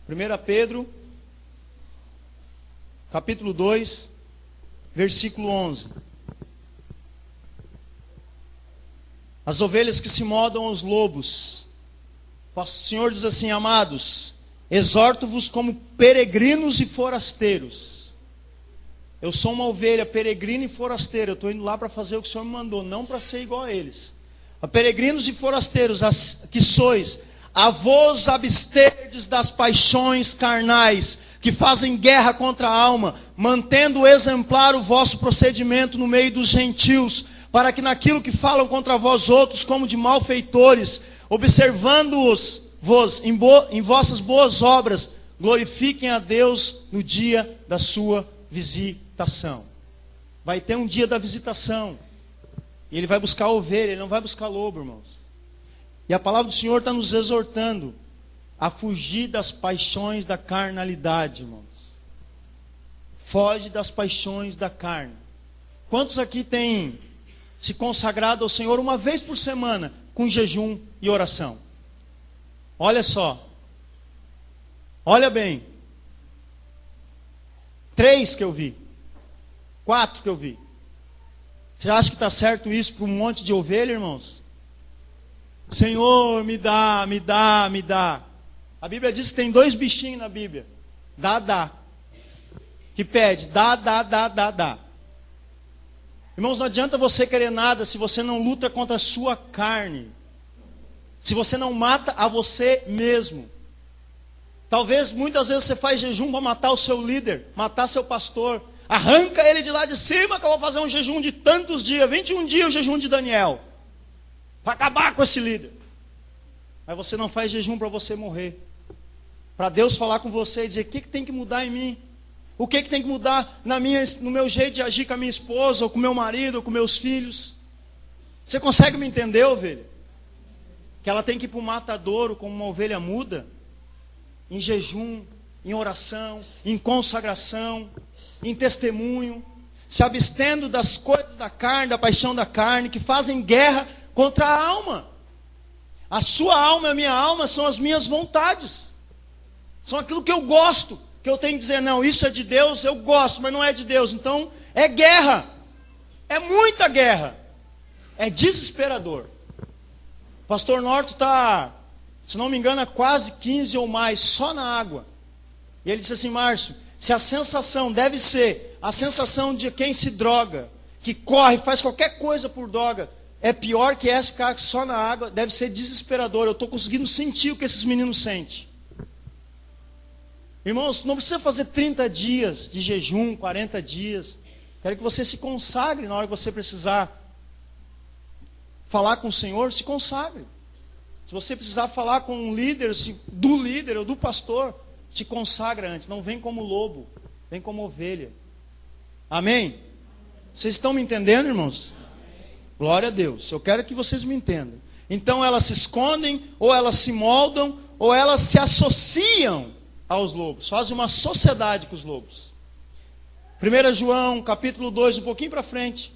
Speaker 1: 1 Pedro, capítulo 2, versículo 11. As ovelhas que se moldam aos lobos. O Senhor diz assim: amados, exorto-vos como peregrinos e forasteiros. Eu sou uma ovelha peregrina e forasteira. Eu estou indo lá para fazer o que o Senhor me mandou, não para ser igual a eles. A peregrinos e forasteiros, que sois, a vos absterdes das paixões carnais, que fazem guerra contra a alma, mantendo exemplar o vosso procedimento no meio dos gentios, para que naquilo que falam contra vós outros, como de malfeitores, observando-os em vossas boas obras, glorifiquem a Deus no dia da sua visitação. Vai ter um dia da visitação. E ele vai buscar ovelha, ele não vai buscar lobo, irmãos. E a palavra do Senhor está nos exortando a fugir das paixões da carnalidade, irmãos. Foge das paixões da carne. Quantos aqui têm se consagrado ao Senhor uma vez por semana com jejum e oração? Olha só. Olha bem. 3 que eu vi. 4 que eu vi. Você acha que está certo isso para um monte de ovelha, irmãos? Senhor, me dá, me dá, me dá. A Bíblia diz que tem 2 bichinhos na Bíblia. Dá. Que pede, dá. Irmãos, não adianta você querer nada se você não luta contra a sua carne. Se você não mata a você mesmo. Talvez muitas vezes você faz jejum para matar o seu líder, matar seu pastor. Arranca ele de lá de cima que eu vou fazer um jejum de tantos dias, 21 dias o jejum de Daniel. Para acabar com esse líder. Mas você não faz jejum para você morrer. Para Deus falar com você e dizer: o que tem que mudar em mim? O que tem que mudar no meu jeito de agir com a minha esposa, ou com o meu marido, ou com meus filhos? Você consegue me entender, ovelha? Que ela tem que ir para o matadouro como uma ovelha muda? Em jejum, em oração, em consagração, em testemunho, se abstendo das coisas da carne, da paixão da carne, que fazem guerra contra a alma. A sua alma e a minha alma são as minhas vontades. São aquilo que eu gosto, que eu tenho que dizer: não, isso é de Deus, eu gosto, mas não é de Deus. Então, é guerra. É muita guerra. É desesperador. O pastor Norton está, se não me engano, há quase 15 ou mais, só na água. E ele disse assim: Márcio, se a sensação deve ser a sensação de quem se droga, que corre, faz qualquer coisa por droga, é pior que essa ficar só na água, deve ser desesperador. Eu estou conseguindo sentir o que esses meninos sentem. Irmãos, não precisa fazer 30 dias de jejum, 40 dias. Quero que você se consagre na hora que você precisar falar com o Senhor, se consagre. Se você precisar falar com um líder, do líder ou do pastor, te consagra antes. Não vem como lobo, vem como ovelha. Amém? Vocês estão me entendendo, irmãos? Glória a Deus. Eu quero que vocês me entendam. Então elas se escondem, ou elas se moldam, ou elas se associam aos lobos. Fazem uma sociedade com os lobos. 1 João, capítulo 2, um pouquinho para frente.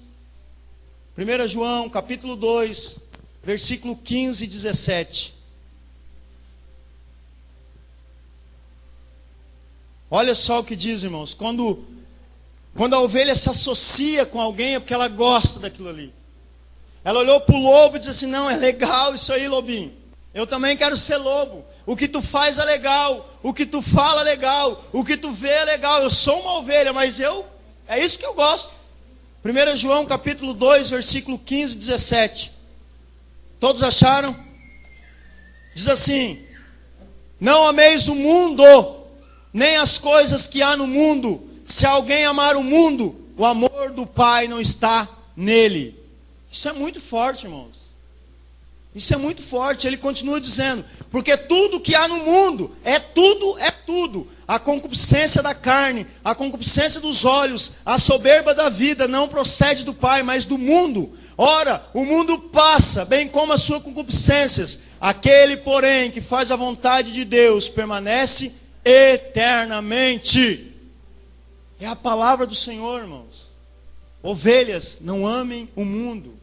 Speaker 1: 1 João, capítulo 2, versículo 15 e 17. Olha só o que diz, irmãos. Quando a ovelha se associa com alguém, é porque ela gosta daquilo ali. Ela olhou para o lobo e disse assim: não, é legal isso aí, lobinho. Eu também quero ser lobo. O que tu faz é legal. O que tu fala é legal. O que tu vê é legal. Eu sou uma ovelha, mas é isso que eu gosto. 1 João capítulo 2, versículo 15 e 17. Todos acharam? Diz assim: Não ameis o mundo, nem as coisas que há no mundo. Se alguém amar o mundo, o amor do Pai não está nele. Isso é muito forte, irmãos. Isso é muito forte. Ele continua dizendo, porque tudo que há no mundo, é tudo. A concupiscência da carne, a concupiscência dos olhos, a soberba da vida não procede do Pai, mas do mundo. Ora, o mundo passa, bem como as suas concupiscências. Aquele, porém, que faz a vontade de Deus, permanece eternamente. É a palavra do Senhor, irmãos. Ovelhas, não amem o mundo.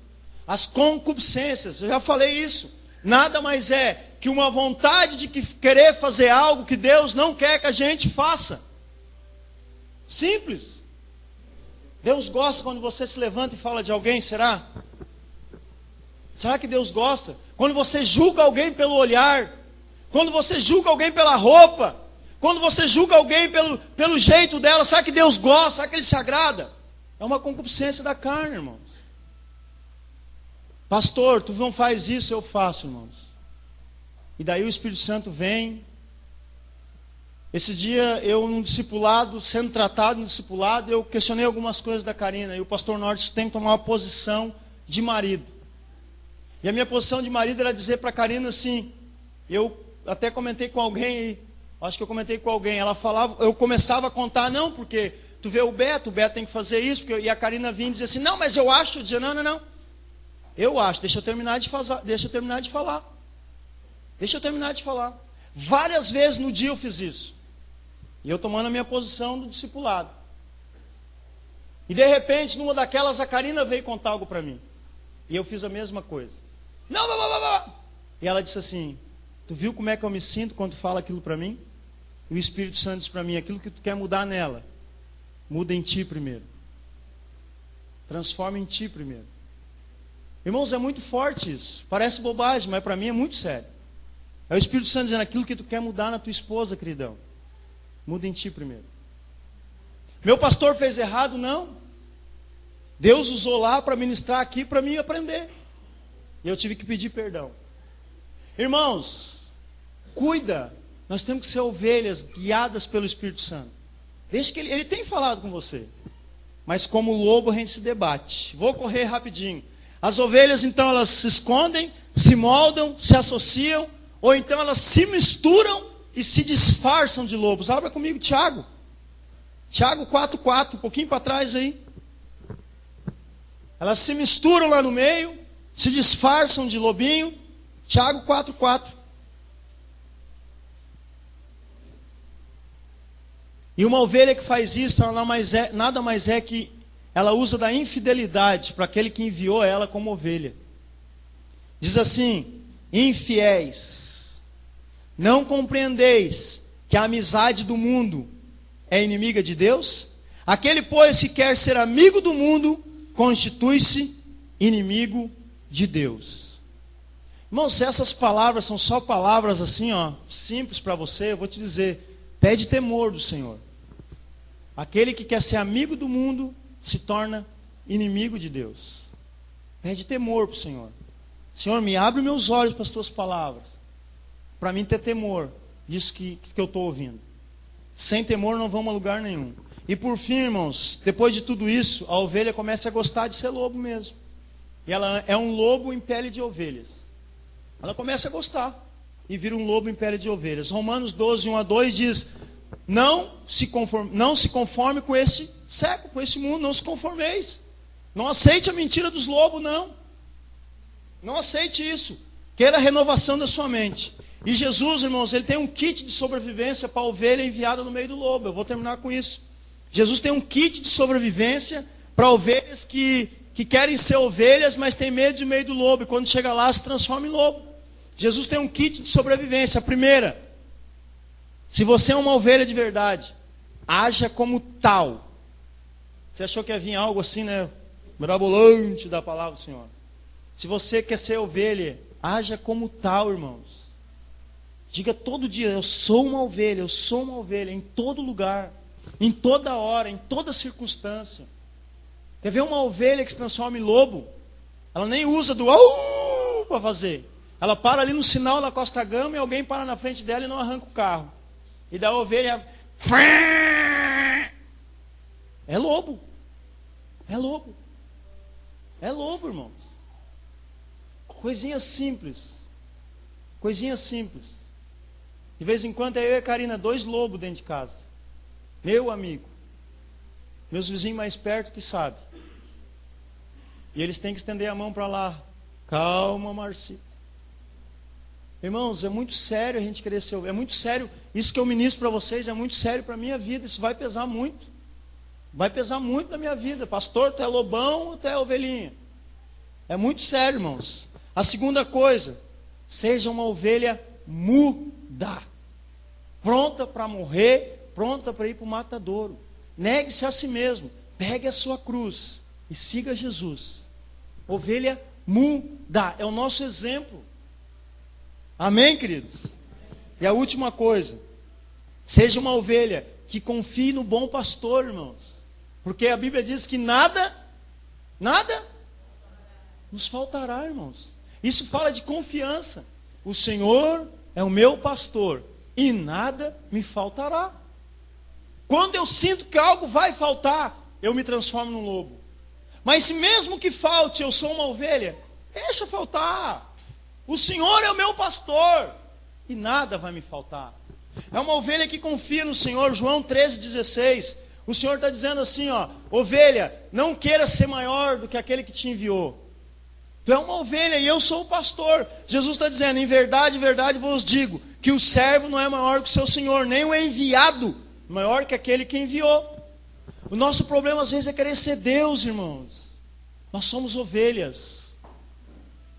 Speaker 1: As concupiscências, eu já falei isso. Nada mais é que uma vontade de querer fazer algo que Deus não quer que a gente faça. Simples. Deus gosta quando você se levanta e fala de alguém, será? Será que Deus gosta? Quando você julga alguém pelo olhar, quando você julga alguém pela roupa, quando você julga alguém pelo jeito dela, será que Deus gosta? Será que Ele se agrada? É uma concupiscência da carne, irmãos. Pastor, tu não faz isso, eu faço, irmãos. E daí o Espírito Santo vem. Esse dia eu num discipulado, sendo tratado no discipulado, eu questionei algumas coisas da Karina. E o pastor Norte tem que tomar uma posição de marido. E a minha posição de marido era dizer para a Karina assim, eu até comentei com alguém, acho que eu comentei com alguém, ela falava, eu começava a contar, não, porque tu vê o Beto tem que fazer isso, e a Karina vinha e dizia assim, não, mas eu acho, eu dizia, não, eu acho, deixa eu terminar de falar. Várias vezes no dia eu fiz isso. E eu tomando a minha posição do discipulado. E de repente, numa daquelas, a Karina veio contar algo para mim. E eu fiz a mesma coisa. Não. E ela disse assim, tu viu como é que eu me sinto quando tu fala aquilo para mim? E o Espírito Santo disse para mim, aquilo que tu quer mudar nela, muda em ti primeiro. Transforma em ti primeiro. Irmãos, é muito forte isso. Parece bobagem, mas para mim é muito sério. É o Espírito Santo dizendo, aquilo que tu quer mudar na tua esposa, queridão, muda em ti primeiro. Meu pastor fez errado? Não. Deus usou lá para ministrar aqui para mim aprender. E eu tive que pedir perdão. Irmãos, cuida. Nós temos que ser ovelhas guiadas pelo Espírito Santo. Deixa que ele tem falado com você. Mas como lobo a gente se debate. Vou correr rapidinho. As ovelhas então elas se escondem, se moldam, se associam, ou então elas se misturam e se disfarçam de lobos. Abra comigo Tiago. Tiago 4:4, um pouquinho para trás aí. Elas se misturam lá no meio, se disfarçam de lobinho. Tiago 4:4. E uma ovelha que faz isso, ela nada mais é que ela usa da infidelidade para aquele que enviou ela como ovelha. Diz assim, infiéis, não compreendeis que a amizade do mundo é inimiga de Deus? Aquele, pois, que quer ser amigo do mundo, constitui-se inimigo de Deus. Irmãos, se essas palavras são só palavras assim, simples para você, eu vou te dizer, pede temor do Senhor. Aquele que quer ser amigo do mundo, se torna inimigo de Deus. Pede temor para o Senhor. Senhor, me abre meus olhos para as tuas palavras, para mim ter temor disso que eu estou ouvindo. Sem temor não vamos a lugar nenhum. E por fim, irmãos, depois de tudo isso, a ovelha começa a gostar de ser lobo mesmo. E ela é um lobo em pele de ovelhas. Ela começa a gostar e vira um lobo em pele de ovelhas. Romanos 12:1-2 diz, não se conforme com esse século, com esse mundo, não se conformeis. Não aceite a mentira dos lobos, não. Não aceite isso. Queira a renovação da sua mente. E Jesus, irmãos, ele tem um kit de sobrevivência para a ovelha enviada no meio do lobo. Eu vou terminar com isso. Jesus tem um kit de sobrevivência para ovelhas que querem ser ovelhas, mas têm medo de meio do lobo. E quando chega lá, se transforma em lobo. Jesus tem um kit de sobrevivência. A primeira, se você é uma ovelha de verdade, haja como tal. Você achou que ia vir algo assim, né? Mirabolante da palavra do Senhor. Se você quer ser ovelha, haja como tal, irmãos. Diga todo dia, eu sou uma ovelha em todo lugar, em toda hora, em toda circunstância. Quer ver uma ovelha que se transforma em lobo? Ela nem usa do au para fazer. Ela para ali no sinal da Costa Gama e alguém para na frente dela e não arranca o carro. E da ovelha... É lobo. É lobo. É lobo, irmãos. Coisinha simples. Coisinha simples. De vez em quando eu e a Karina, 2 lobos dentro de casa. Meu amigo. Meus vizinhos mais perto que sabem. E eles têm que estender a mão para lá. Calma, Marci. Irmãos, é muito sério a gente querer ser. É muito sério. Isso que eu ministro para vocês é muito sério para a minha vida. Isso vai pesar muito. Vai pesar muito na minha vida. Pastor, tu é lobão ou tu é ovelhinha? É muito sério, irmãos. A segunda coisa, seja uma ovelha muda. Pronta para morrer, pronta para ir para o matadouro. Negue-se a si mesmo. Pegue a sua cruz e siga Jesus. Ovelha muda. É o nosso exemplo. Amém, queridos? E a última coisa. Seja uma ovelha que confie no bom pastor, irmãos. Porque a Bíblia diz que nada nos faltará, irmãos. Isso fala de confiança. O Senhor é o meu pastor e nada me faltará. Quando eu sinto que algo vai faltar, eu me transformo num lobo. Mas se mesmo que falte, eu sou uma ovelha, deixa faltar. O Senhor é o meu pastor e nada vai me faltar. É uma ovelha que confia no Senhor. João 13,16. O Senhor está dizendo assim, ó: ovelha, não queira ser maior do que aquele que te enviou. Tu é uma ovelha e eu sou o pastor. Jesus está dizendo: em verdade vos digo, que o servo não é maior que o seu Senhor, nem o enviado maior que aquele que enviou. O nosso problema às vezes é querer ser Deus, irmãos. Nós somos ovelhas.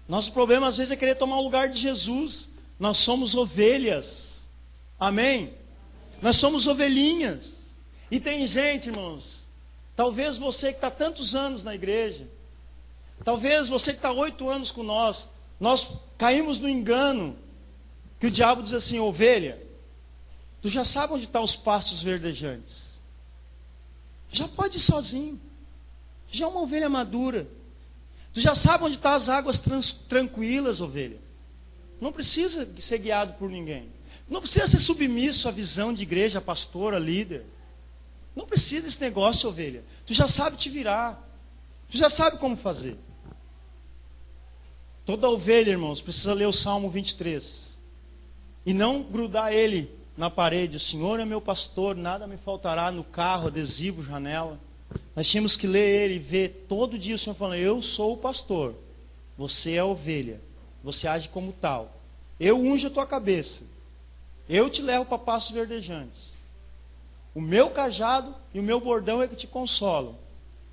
Speaker 1: Nosso problema às vezes é querer tomar o lugar de Jesus. Nós somos ovelhas. Amém? Nós somos ovelhinhas. E tem gente, irmãos, talvez você que está tantos anos na igreja, talvez você que está 8 anos com nós caímos no engano, que o diabo diz assim: ovelha, tu já sabe onde estão os pastos verdejantes, já pode ir sozinho, já é uma ovelha madura, tu já sabe onde estão as águas tranquilas, ovelha, não precisa ser guiado por ninguém, não precisa ser submisso à visão de igreja, pastora, líder, não precisa desse negócio, ovelha, tu já sabe te virar, tu já sabe como fazer. Toda ovelha, irmãos, precisa ler o Salmo 23. E não grudar ele na parede. O Senhor é meu pastor, nada me faltará, no carro, adesivo, janela. Nós tínhamos que ler ele e ver todo dia o Senhor falando: eu sou o pastor, você é a ovelha, você age como tal. Eu unjo a tua cabeça, eu te levo para pastos verdejantes. O meu cajado e o meu bordão é que te consolam.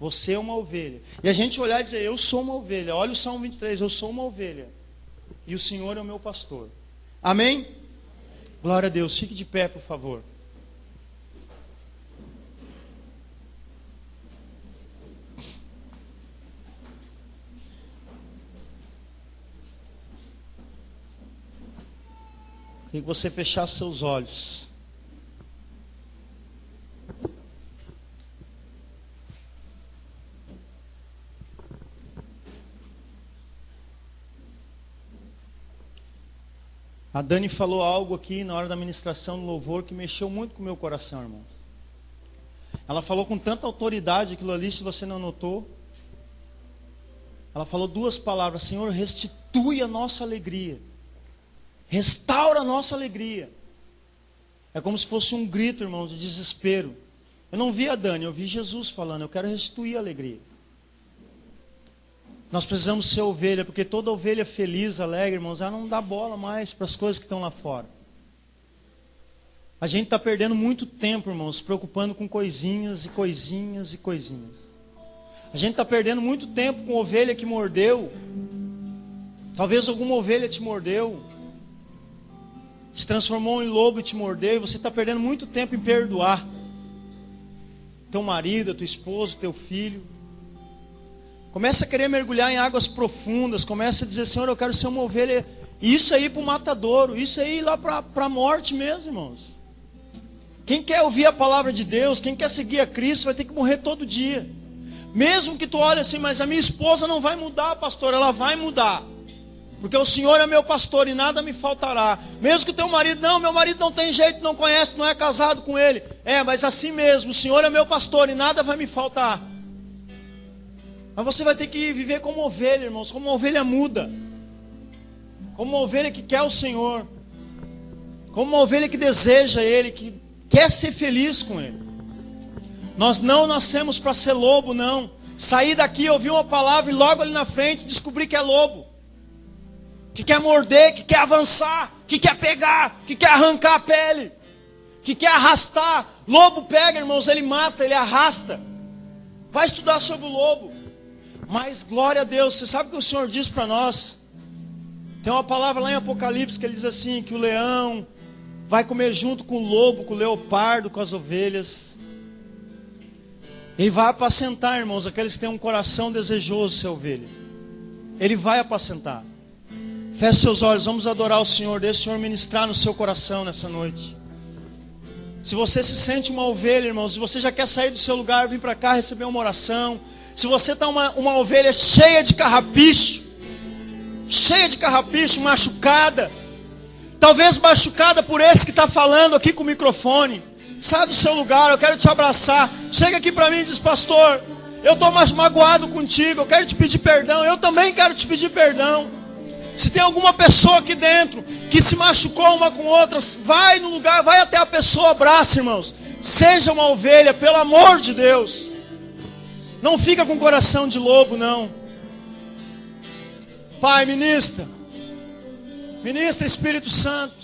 Speaker 1: Você é uma ovelha. E a gente olhar e dizer: eu sou uma ovelha. Olha o Salmo 23, eu sou uma ovelha. E o Senhor é o meu pastor. Amém? Glória a Deus. Fique de pé, por favor. Queria que você fechasse seus olhos. A Dani falou algo aqui na hora da ministração do louvor que mexeu muito com o meu coração, irmãos. Ela falou com tanta autoridade aquilo ali, se você não notou. Ela falou 2 palavras: Senhor, restitui a nossa alegria. Restaura a nossa alegria. É como se fosse um grito, irmãos, de desespero. Eu não vi a Dani, eu vi Jesus falando: eu quero restituir a alegria. Nós precisamos ser ovelha, porque toda ovelha feliz, alegre, irmãos, ela não dá bola mais para as coisas que estão lá fora. A gente está perdendo muito tempo, irmãos, se preocupando com coisinhas e coisinhas e coisinhas. A gente está perdendo muito tempo com ovelha que mordeu. Talvez alguma ovelha te mordeu, se transformou em lobo e te mordeu, e você está perdendo muito tempo em perdoar teu marido, teu esposo, teu filho. Começa a querer mergulhar em águas profundas. Começa a dizer: Senhor, eu quero ser uma ovelha. Isso aí para o matadouro. Isso aí lá para a morte mesmo, irmãos. Quem quer ouvir a palavra de Deus, quem quer seguir a Cristo, vai ter que morrer todo dia. Mesmo que tu olhe assim: mas a minha esposa não vai mudar, pastor. Ela vai mudar. Porque o Senhor é meu pastor e nada me faltará. Mesmo que o teu marido, não, meu marido não tem jeito, não conhece, não é casado com ele. Mas assim mesmo, o Senhor é meu pastor e nada vai me faltar. Mas você vai ter que viver como ovelha, irmãos, como uma ovelha muda. Como uma ovelha que quer o Senhor. Como uma ovelha que deseja Ele, que quer ser feliz com Ele. Nós não nascemos para ser lobo, não. Sair daqui, ouvir uma palavra e logo ali na frente descobrir que é lobo. Que quer morder, que quer avançar, que quer pegar, que quer arrancar a pele, que quer arrastar. Lobo pega, irmãos, ele mata, ele arrasta. Vai estudar sobre o lobo. Mas glória a Deus, você sabe o que o Senhor diz para nós? Tem uma palavra lá em Apocalipse que ele diz assim, que o leão vai comer junto com o lobo, com o leopardo, com as ovelhas. Ele vai apacentar, irmãos, aqueles que têm um coração desejoso de ser ovelha. Ele vai apacentar. Feche seus olhos, vamos adorar o Senhor. Deixe o Senhor ministrar no seu coração nessa noite. Se você se sente uma ovelha, irmãos, se você já quer sair do seu lugar, vir para cá receber uma oração. Se você está uma ovelha cheia de carrapicho, machucada, talvez machucada por esse que está falando aqui com o microfone, sai do seu lugar, eu quero te abraçar. Chega aqui para mim e diz: pastor, eu estou magoado contigo, eu quero te pedir perdão. Eu também quero te pedir perdão. Se tem alguma pessoa aqui dentro que se machucou uma com outras, vai no lugar, vai até a pessoa, abraça, irmãos. Seja uma ovelha, pelo amor de Deus. Não fica com coração de lobo, não. Pai, ministra Espírito Santo.